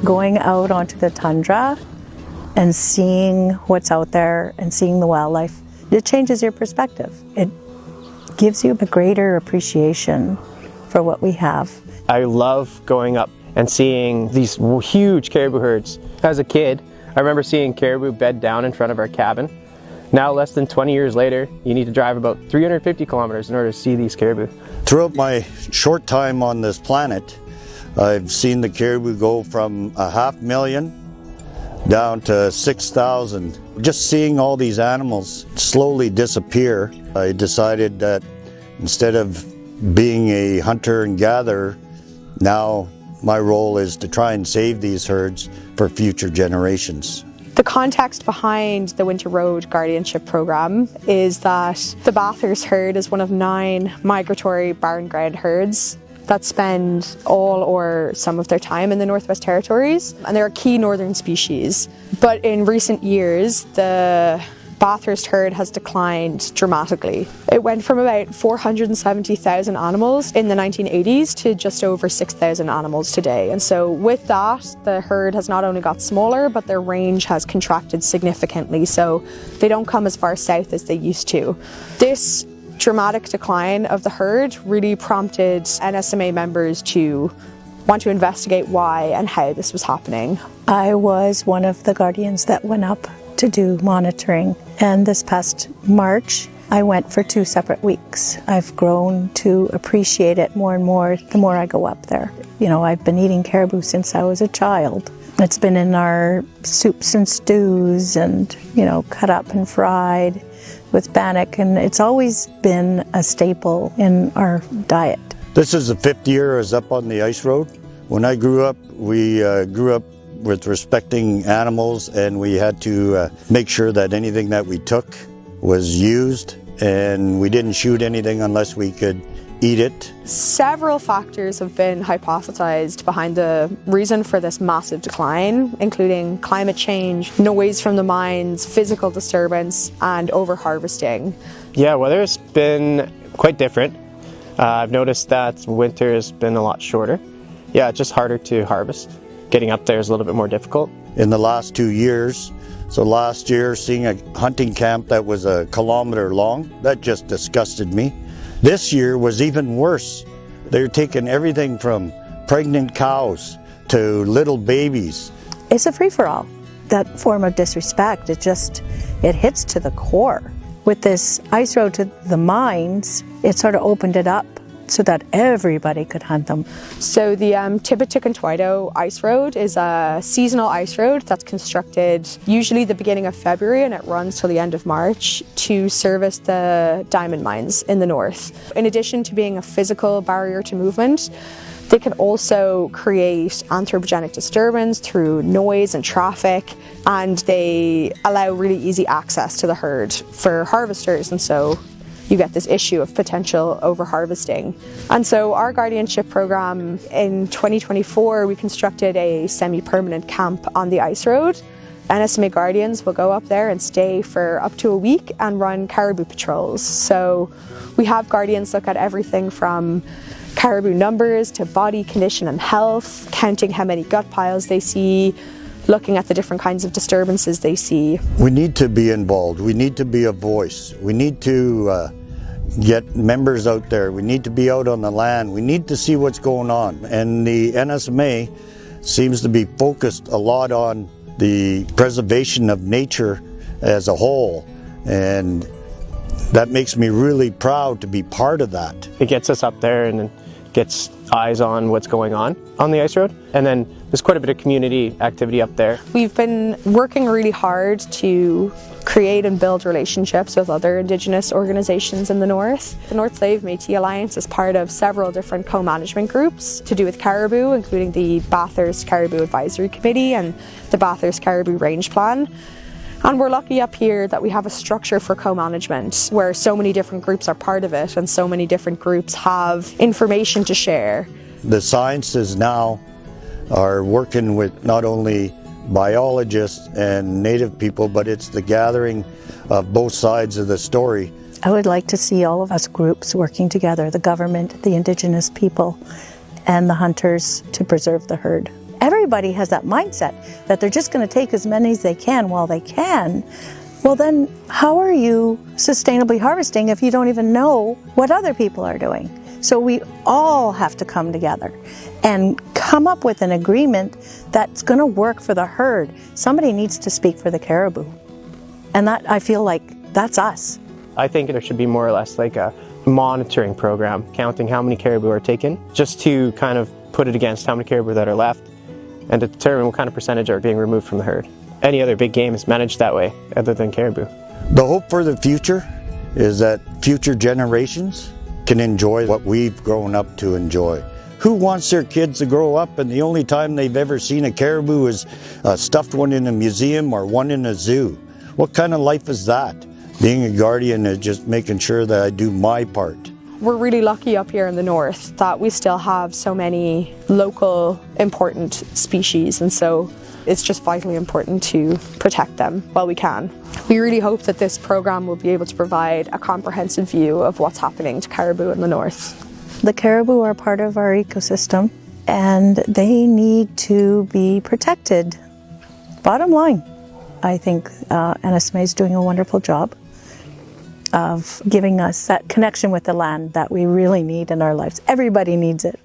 going out onto the tundra and seeing what's out there and seeing the wildlife, it changes your perspective. It gives you a greater appreciation for what we have. I love going up and seeing these huge caribou herds. As a kid, I remember seeing caribou bed down in front of our cabin. Now, less than 20 years later, you need to drive about 350 kilometers in order to see these caribou. Throughout my short time on this planet, I've seen the caribou go from 500,000 down to 6,000. Just seeing all these animals slowly disappear, I decided that instead of being a hunter and gatherer, now my role is to try and save these herds for future generations. The context behind the Winter Road Guardianship Program is that the Bathurst herd is one of 9 migratory barren-ground herds that spend all or some of their time in the Northwest Territories, and they're a key northern species. But in recent years, the Bathurst herd has declined dramatically. It went from about 470,000 animals in the 1980s to just over 6,000 animals today. And so with that, the herd has not only got smaller, but their range has contracted significantly. So they don't come as far south as they used to. This dramatic decline of the herd really prompted NSMA members to want to investigate why and how this was happening. I was one of the guardians that went up to do monitoring, and this past March I went for 2 separate weeks. I've grown to appreciate it more and more the more I go up there. You know, I've been eating caribou since I was a child. It's been in our soups and stews and, you know, cut up and fried with bannock, and it's always been a staple in our diet. This is the 5th year I was up on the ice road. When I grew up, we grew up with respecting animals, and we had to make sure that anything that we took was used, and we didn't shoot anything unless we could eat it. Several factors have been hypothesized behind the reason for this massive decline, including climate change, noise from the mines, physical disturbance, and over-harvesting. Yeah, weather's been quite different. I've noticed that winter has been a lot shorter. Yeah, it's just harder to harvest. Getting up there is a little bit more difficult. In the last 2 years, so last year seeing a hunting camp that was 1 kilometer long, that just disgusted me. This year was even worse. They're taking everything from pregnant cows to little babies. It's a free-for-all. That form of disrespect, it hits to the core. With this ice road to the mines, it sort of opened it up so that everybody could hunt them. So the Tippecanoe Ice Road is a seasonal ice road that's constructed usually the beginning of February, and it runs till the end of March to service the diamond mines in the north. In addition to being a physical barrier to movement, they can also create anthropogenic disturbance through noise and traffic, and they allow really easy access to the herd for harvesters, and so you get this issue of potential over-harvesting. And so our guardianship program in 2024, we constructed a semi-permanent camp on the ice road. NSMA guardians will go up there and stay for up to a week and run caribou patrols. So we have guardians look at everything from caribou numbers to body condition and health, counting how many gut piles they see, looking at the different kinds of disturbances they see. We need to be involved. We need to be a voice. We need to get members out there. We need to be out on the land. We need to see what's going on. And the NSMA seems to be focused a lot on the preservation of nature as a whole. And that makes me really proud to be part of that. It gets us up there and gets eyes on what's going on the ice road. And then there's quite a bit of community activity up there. We've been working really hard to create and build relationships with other Indigenous organisations in the north. The North Slave Métis Alliance is part of several different co-management groups to do with caribou, including the Bathurst Caribou Advisory Committee and the Bathurst Caribou Range Plan. And we're lucky up here that we have a structure for co-management where so many different groups are part of it and so many different groups have information to share. The sciences now are working with not only biologists and native people, but it's the gathering of both sides of the story. I would like to see all of us groups working together, the government, the Indigenous people, and the hunters to preserve the herd. everybody has that mindset that they're just going to take as many as they can while they can, well then how are you sustainably harvesting if you don't even know what other people are doing? So we all have to come together and come up with an agreement that's going to work for the herd. Somebody needs to speak for the caribou. And that, I feel like, that's us. I think there should be more or less like a monitoring program, counting how many caribou are taken, just to kind of put it against how many caribou that are left and to determine what kind of percentage are being removed from the herd. Any other big game is managed that way other than caribou. The hope for the future is that future generations can enjoy what we've grown up to enjoy. Who wants their kids to grow up and the only time they've ever seen a caribou is a stuffed one in a museum or one in a zoo? What kind of life is that? Being a guardian is just making sure that I do my part. We're really lucky up here in the north that we still have so many local important species, and so it's just vitally important to protect them while we can. We really hope that this program will be able to provide a comprehensive view of what's happening to caribou in the north. The caribou are part of our ecosystem and they need to be protected. Bottom line, I think NSMA is doing a wonderful job of giving us that connection with the land that we really need in our lives. Everybody needs it.